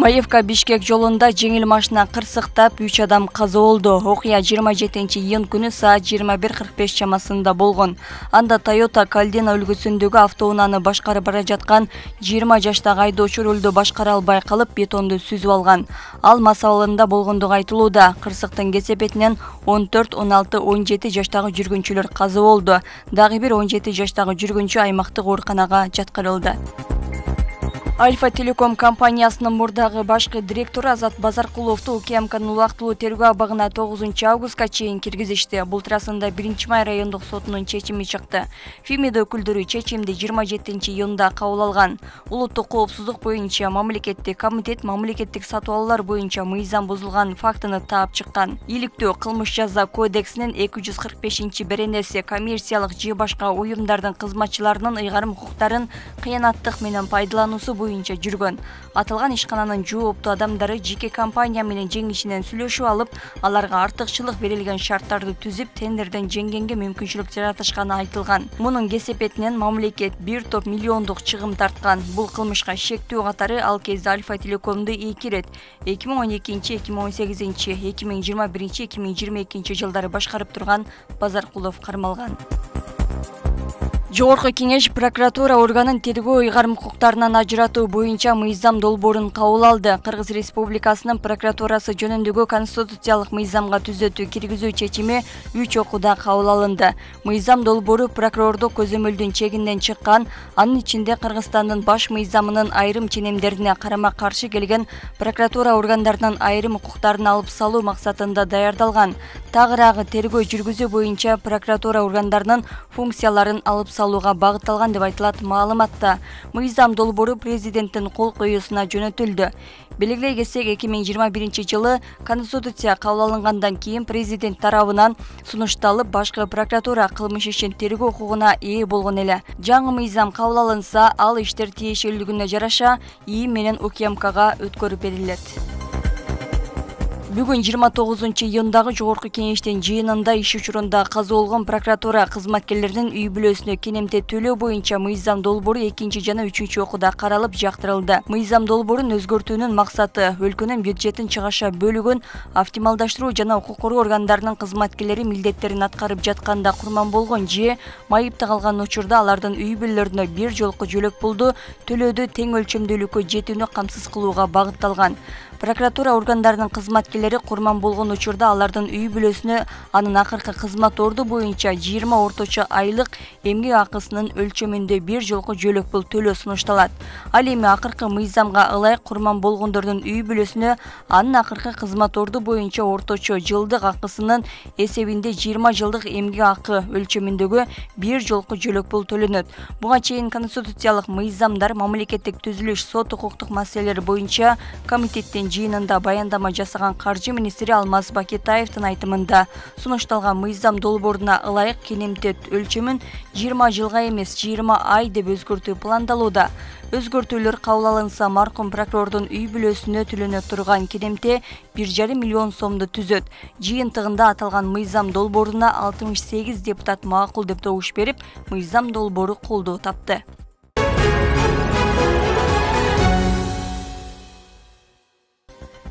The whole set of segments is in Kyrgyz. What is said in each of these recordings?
Маевка-Бишкек жолунда жеңил машина кырсыктап 3 адам каза болду. Окуя 27-июнь күнү саат 21:45 чамасында болгон. Анда Toyota Caldina үлгүсүндөгү автоунааны башкарып бара жаткан 20 жаштагы айдоочу рулду башкара албай калып, бетонду сүзүп алган. Ал мас абалында болгондугу айтылууда. Кырсыктын кесепетинен 14, 16, 17 жаштагы жүргүнчүлөр каза болду. Дагы бир 17 жаштагы жүргүнчү аймактык ооруканага жаткырылды. Альфа Телеком компаниясынын мурдагы башкы директору Азат Базаркуловду УКМКнын убактылуу тергөө абагына 9 августка чейин киргизишти. Бул туурасында 1-май райондук сотунун чечими чыкты. ФИМИД өкүлдөрү чечимди 27-июнда кабыл алган. Улуттук коопсуздук боюнча мамлекеттик комитет мамлекеттик сатып алуулар боюнча мыйзам бузулган фактыны таап чыккан. Иликтөө кылмыш жаза кодексинин 245-беренеси коммерциялык же башка уюмдардын кызматчыларынын ыйгарым укуктарын кыянаттык менен пайдалануусу боюнча жүргөн. Аталган ишкананын жооптуу адамдары жеке компания менен жеңишинен сүйлөшүп алып, аларга артыкчылык берилген шарттарды түзүп, тендерден жеңгенге мүмкүнчүлүк жаратышканы айтылган. Мунун кесепетинен мамлекет бир топ миллиондук чыгым тарткан. Бул кылмышка шектүү катары ал кезде Альфа Телекомду 2 ирет 2012, 2018, 2021, 2022 жылдары башкарып турган Базаркулов кармалган. Жогорку кеңеш прокуратура органын тергөө ыйгарым укуктарынан ажыратуу боюнча мыйзам долбоорун кабыл алды. Кыргыз Республикасынын прокуратурасы жөнүндөгү конституциялык мыйзамга түзөтүү киргизүү чечими 3 окууда кабыл алынды. Мыйзам долбоору прокурордук көзөмөлдүн чегинден чыккан, анын ичинде Кыргызстандын баш мыйзамынын айрым ченемдерине карама-каршы келген прокуратура органдарынын айрым укуктарын алып салуу максатында даярдалган. Тагыраагы тергөө жүргүзүү боюнча прокуратура органдарынын функцияларын алып салууга багытталган деп айтылат маалыматта. Мыйзам долбоору президенттин кол коюусуна жөнөтүлдү. Белгилей кетсек, 2021 жылы Конституция кабыл алынгандан кийин президент тарабынан сунушталып, башкы прокуратура кылмыш ишин тергөө укугуна ээ болгон эле. Жаңы мыйзам кабыл алынса, ал иштер тиешелүүлүгүнө жараша ИИМ менен УКМКга өткөрүп берилет. Бүгүн 29-июндагы жогорку кеңештин жыйынында иш учурунда каза болгон прокуратура кызматкерлеринин үй бүлөсүнө кенемте төлөө боюнча мыйзам долбоору 2 жана 3 окууда каралып жактырылды. Мыйзам долбоорун өзгөртүүнүн максаты өлкөнүн бюджетин чыгаша бөлүгүн автомалдаштыруу жана укук коргоо органдарынын кызматкерлери милдеттерин аткарып жатканда курман болгон же майыпта калган учурда алардын үй бүлөлөрүнө бир жолку жөлөк пулду төлөөдү тең өлчөмдүүлүккө жетүүнү камсыз кылууга багытталган. Прокуратура органдарынын кызматкерлери курман болгон учурда алардын үй бүлөсүнө анын акыркы кызмат орду боюнча 20 орточо айлык эмгек акысынын өлчөмүндө бир жолку жөлөк пул төлөө сунушталат. Ал эми акыркы мыйзамга ылайык курман болгондордун үй бүлөсүнө анын акыркы кызмат орду боюнча орточо жылдык акысынын эсебинде 20 жылдык эмгек акы өлчөмүндөгү бир жолку жөлөк пул төлөнөт. Буга чейин конституциялык мыйзамдар мамлекеттик түзүлүш сот укуктук маселелер боюнча комитеттин жыйынында баяндама жасаган каржы министри Алмаз Бакетаевдин айтымында сунушталган мыйзам долбооруна ылайык кенемте өлчөмүн 20 жылга эмес 20 ай деп өзгөртүү пландалууда. Өзгөртүүлөр кабыл алынса, маркум прокурордун үй бүлөсүнө төлөнө турган кенемте 1,5 миллион сомду түзөт. Жыйынтыгында аталган мыйзам долбооруна 68 депутат макул деп добуш берип, мыйзам долбоору колдоо тапты.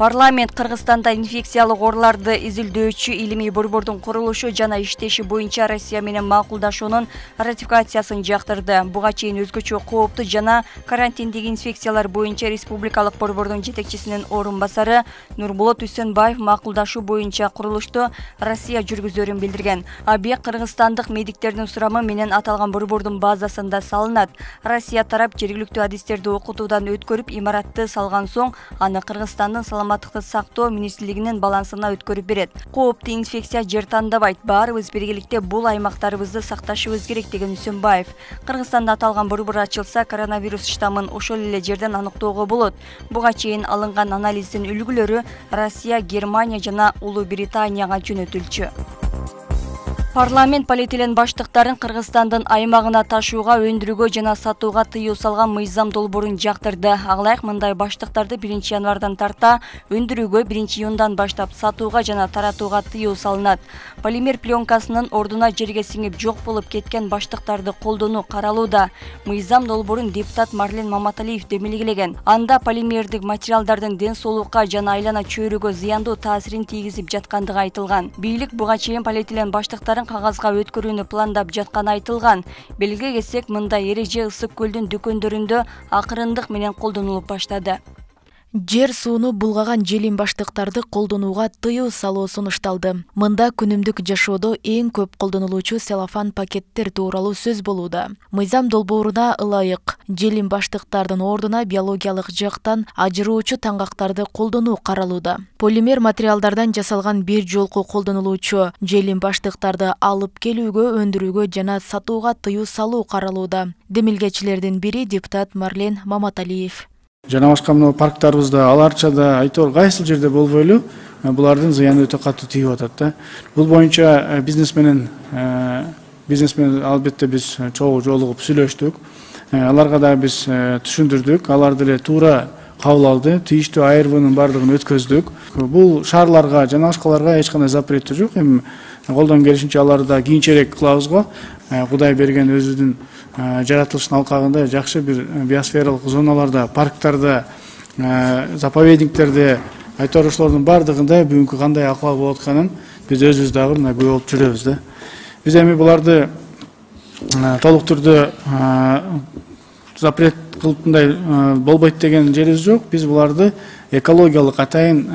Парламент Кыргызстанда инфекциялык ооруларды изилдөөчү илимий борбордун курулушу жана иштеши боюнча Россия менен макулдашуунун ратификациясын жактырды. Буга чейин өзгөчө кооптуу жана карантиндеги инфекциялар боюнча республикалык борбордун жетекчисинин орун басары Нурболот Үсөнбаев макулдашуу боюнча курулушту Россия жүргүзөрүн билдирген. Объект кыргызстандык медиктердин сурамы менен аталган борбордун базасында салынат. Россия тарап жергиликтүү адистерди окутуудан өткөрүп, имаратты салган соң аны Кыргызстандын саламаттыкты сактоо министрлигинин балансына өткөрүп берет. Кооптуу инфекция жер тандабайт. Баарыбыз биргеликте бул аймактарыбызды сакташыбыз керек деген Үсөнбаев. Кыргызстанда аталган борбор ачылса, коронавирус штаммын ошол эле жерден аныктоого болот. Буга чейин алынган анализдин үлгүлөрү Россия, Германия жана Улуу Британияга жөнөтүлчү. Парламент полиэтилен баштыктарын Кыргызстандын аймагына ташууга, өндүрүүгө жана сатууга тыюу салган мыйзам долбоорун жактырды. Ак мындай баштыктарды 1 январдан тарта өндүрүүгө 1 июндан баштап сатууга жана таратууга тыюу салынат. Полимер пленкасынын ордуна жерге сиңип жок болуп кеткен баштыктарды колдонуу каралууда. Мыйзам долбоорун депутат Марлен Маматалиев демилгелеген. Анда полимердик материалдардын ден соолукка жана айлана чөйрөгө зыяндуу таасирин тийгизип жаткандыгы айтылган. Бийлик буга чейин полиэтилен баштыктарын кагазга өткөрүүнү пландап жатканы айтылган. Белгилей кетсек, мындай эреже Ысык көлдүн дүкөндөрүндө акырындык менен колдонулуп баштады. Жер сууну булгаган желим баштыктарды колдонууга тыюу салуу сунушталды. Мында күнүмдүк жашоодо эң көп колдонулуучу целлофан пакеттер тууралуу сөз болууда. Мыйзам долбооруна ылайык желим баштыктардын ордуна биологиялык жактан ажыруучу таңгактарды колдонуу каралууда. Полимер материалдардан жасалган бир жолку колдонулуучу желим баштыктарды алып келүүгө, өндүрүүгө жана сатууга тыюу салуу каралууда. Демилгечилердин бири депутат Марлен Маматалиев. Жана башка мына парктарыбызда, аларчада, айтор кайсыл жерде болбой эле булардын зыяны өтө катуу тийип атат да. Бул боюнча бизнес менен албетте биз чогуу жолугуп сүйлөштүк. Аларга да биз түшүндүрдүк. Алар деле туура кабыл алды. Тийиштүү айырбынын бардыгын өткөздүк. Бул шаарларга жана башкаларга эч кандай запрет жок. Эми колдон келишинче аларды да кийинчерээк кылабыз го. Кудай берген өзүнүн жаратылыштын алкагында жакшы бир биосфералык зоналарда, парктарда, заповедниктерде, айтор ошолордун бардыгында бүгүнкү кандай акыбал болуп атканын биз өзүбүз дагы мына күбө болуп жүрөбүз да. Биз эми буларды толук түрдө запрет кылып мындай болбойт деген жерибиз жок. Биз буларды экологиялык атайын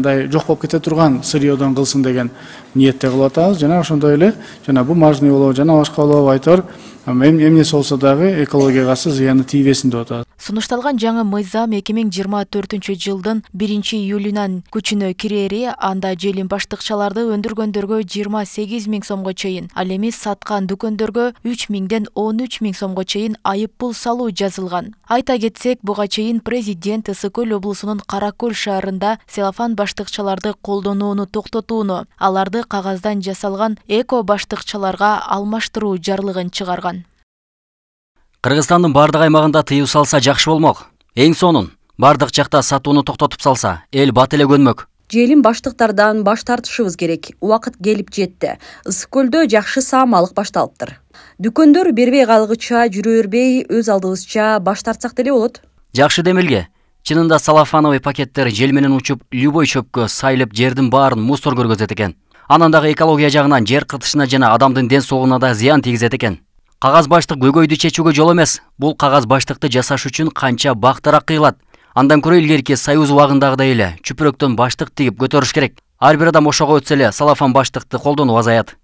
мындай жок болуп кете турган сырьёдон кылсын деген ниетте кылып атабыз. Жана ошондой эле жана бумажный болобу, жана башка болобу айтор эмнеси болсо дагы экологияга зыяны тийбесин деп атабыз. Сунушталган жаңы мыйзам 2024-жылдын 1-июлунан күчүнө кирери, анда желим баштыкчаларды өндүргөндөргө 28 000 сомго чейин, ал эми саткан дүкөндөргө 3 000ден 13 000 сомго чейин айып пул салуу жазылган. Айта кетсек, буга чейин президент Ысык көл облусунун Каракөл шаарында целлофан баштыкчаларды колдонууну токтотууну, аларды кагаздан жасалган эко баштыкчаларга алмаштыруу жарлыгын чыгарган. Кыргызстандын бардык аймагында тыюу салса жакшы болмок. Эң сонун бардык жакта сатууну токтотуп салса, эл бат эле көнмөк. Желим баштыктардан баш тартышыбыз керек. Убакыт келип жетти. Ысык көлдө жакшы саамалык башталыптыр. Дүкөндөр бербей калгыча жүрө бербей, өз алдыбызча баш тартсак деле болот. Жакшы демилге. Чынында салафановый пакеттер жел менен учуп, любой чөпкө сайылып жердин баарын мусор көргөзөт экен. Анан дагы экология жагынан жер кыртышына жана адамдын ден соолугуна да зыян тийгизет экен. Кагаз баштык көйгөйдү чечүүгө жол эмес. Бул кагаз баштыкты жасаш үчүн канча бактарак кыйылат. Андан көрө илгерки Союз убагындагыдай эле чүпүрөктөн баштык тигип көтөрүш керек. Ар бир адам ошого өтсө эле салафан баштыкты колдонуу азаят.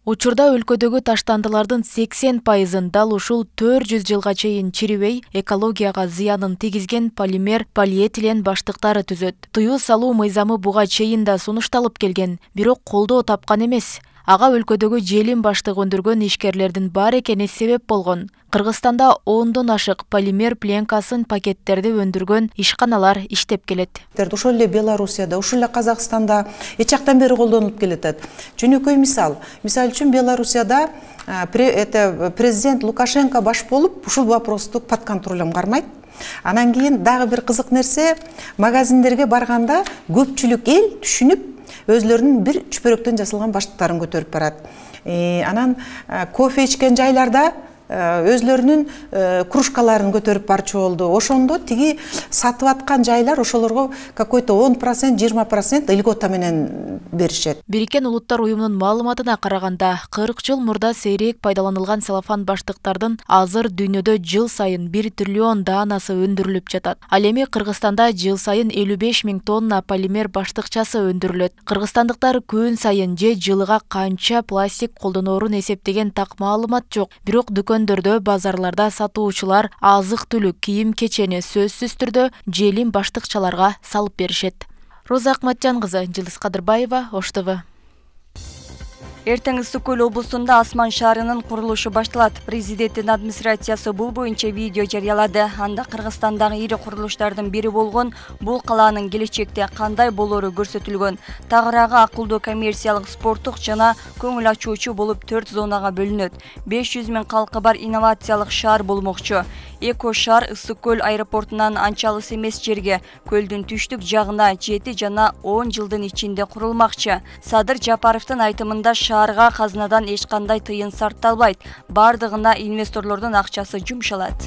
Учурда өлкөдөгү таштандылардын 80%-ын дал ушул 400 жылга чейин чирибей, экологияга зыянын тийгизген полимер полиэтилен баштыктары түзөт. Тыюу салуу мыйзамы буга чейин да сунушталып келген, бирок колдоо тапкан эмес. Ага өлкөдөгү желим баштык өндүргөн ишкерлердин бар экени себеп болгон. Кыргызстанда 10дон ашык полимер пленкасын пакеттерди өндүргөн ишканалар иштеп келет. Ошол эле Белоруссияда, ошол эле Казакстанда эч жактан бери колдонулуп келет. Жөнөкөй мисал үчүн Белоруссияда президент Лукашенко баш болуп, ушул вопросту под контролем кармайт. Анан кийин дагы бир кызык нерсе, магазиндерге барганда көпчүлүк эл түшүнүп өзлөрүнүн бир чүпөрөктөн жасалган баштыктарын көтөрүп барат. Анан кофе ичкен жайларда өзлөрүнүн кружкаларын көтөрүп барчу болду. Ошондо тиги сатып аткан жайлар ошолорго какой-то 10%, 20% льгота менен беришет. Бириккен Улуттар уюмунун маалыматына караганда, 40 жыл мурда сейрек пайдаланылган целлофан баштыктардын азыр дүйнөдө жыл сайын 1 триллион даанасы өндүрүлүп жатат. Ал эми Кыргызстанда жыл сайын 55 000 тонна полимер баштыкчасы өндүрүлөт. Кыргызстандыктар күн сайын же жылыга канча пластик колдоноорун эсептеген так маалымат жок. Бирок дүкөндөрдө, базарларда сатуучулар азык-түлүк, кийим-кечени сөзсүз түрдө желим баштыкчаларга салып беришет. Роза Акматжан кызы, Жылдыз Кадырбаева, Ош ТВ. Эртең Ысык Көл облусунда Асман шаарынын курулушу башталат. Президенттин администрациясы бул боюнча видео жарыялады. Анда Кыргызстандагы ири курулуштардын бири болгон бул калаанын келечекте кандай болору көрсөтүлгөн. Тагыраагы акылдуу коммерциялык, спорттук жана көңүл ачуучу болуп 4 зонага бөлүнөт. 500 000 калкы бар инновациялык шаар болмокчу. Эко шаар Ысык Көл аэропортунан анча алыс эмес жерге, көлдүн түштүк жагына 7 жана 10 жылдын ичинде курулмакчы. Садыр Жапаровдун айтымында шаарга казынадан эч кандай тыйын сартталбайт. Бардыгына инвесторлордун акчасы жумшалат.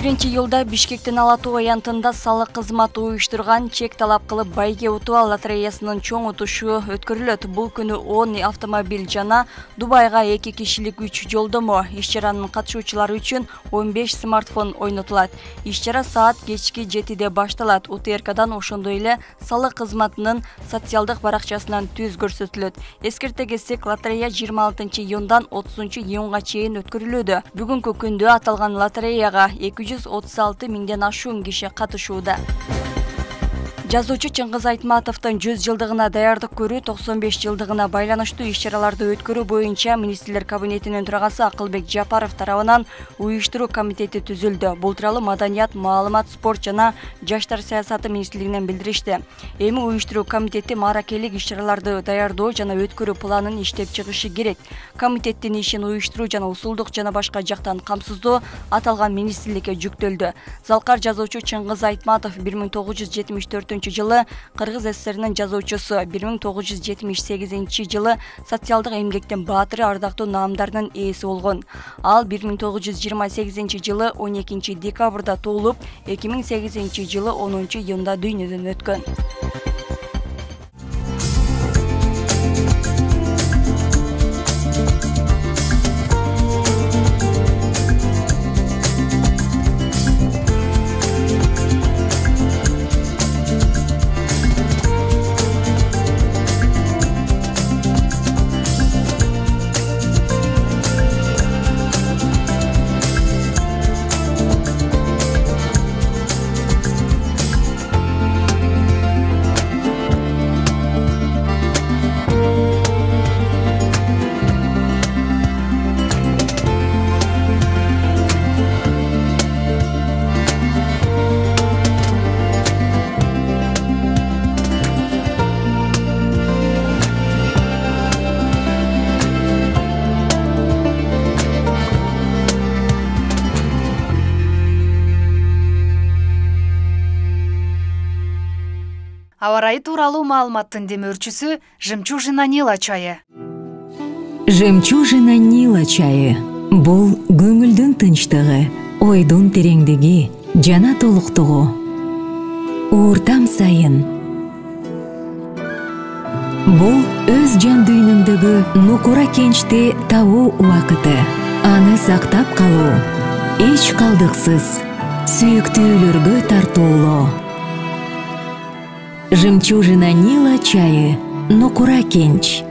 1-июлда Бишкектин Ала Тоо аянтында салык кызматы уюштурган чек талап кылып байге утуп ал лотереясынын чоң утушу өткөрүлөт. Бул күнү 10 автомобиль жана Дубайга 2 кишилик 3 жолдомо. Иш-чаранын катышуучулары үчүн 15 смартфон ойнотулат. Иш-чара саат кечки 7-де башталат. УТРКдан ошондой эле салык кызматынын социалдык баракчасынан түз көрсөтүлөт. Эскерте кетсек, лотерея 26-июндан 30-июнга чейин өткөрүлүүдө. Бүгүнкү күндө аталган лотереяга 236 миңден ашуун киши катышууда. Жазуучу Чыңгыз Айтматовдун 100 жылдыгына даярдык көрүү 95 жылдыгына байланыштуу иш-чараларды өткөрүү боюнча Министрлер кабинетинин төрагасы Акылбек Жапаров тарабынан уюштуруу комитети түзүлдү. Бул тууралуу Маданият, маалымат, спорт жана жаштар саясаты министрлигинен билдиришти. Эми уюштуруу комитети мааракелик иш-чараларды даярдоо жана өткөрүү планын иштеп чыгышы керек. Комитеттин ишин уюштуруу жана усулдук жана башка жактан камсыздоо аталган министрликке жүктөлдү. Залкар жазуучу Чыңгыз Айтматов 1974 жылы Кыргыз ССРнин жазуучусу, 1978 жылы социалдык эмгектин баатыры, ардактуу наамдарынын ээси болгон. Ал 1928 жылы 12 декабрда туулуп, 2008 жылы 10 июнда дүйнөдөн өткөн. Аба ырайы тууралуу маалыматтын демөөрчүсү Жемчужина Нила чайы. Жемчужина Нила чайы бул көңүлдүн тынчтыгы, ойдун тереңдиги жана толуктугу. Ууртам сайын бул өз жан дүйнөңдөгү нукура кенчти табуу убакыты. Аны сактап калуу эч калдыксыз сүйүктүүлөргө тартуулоо. Жемчужина Нила чайы, нукура кенч.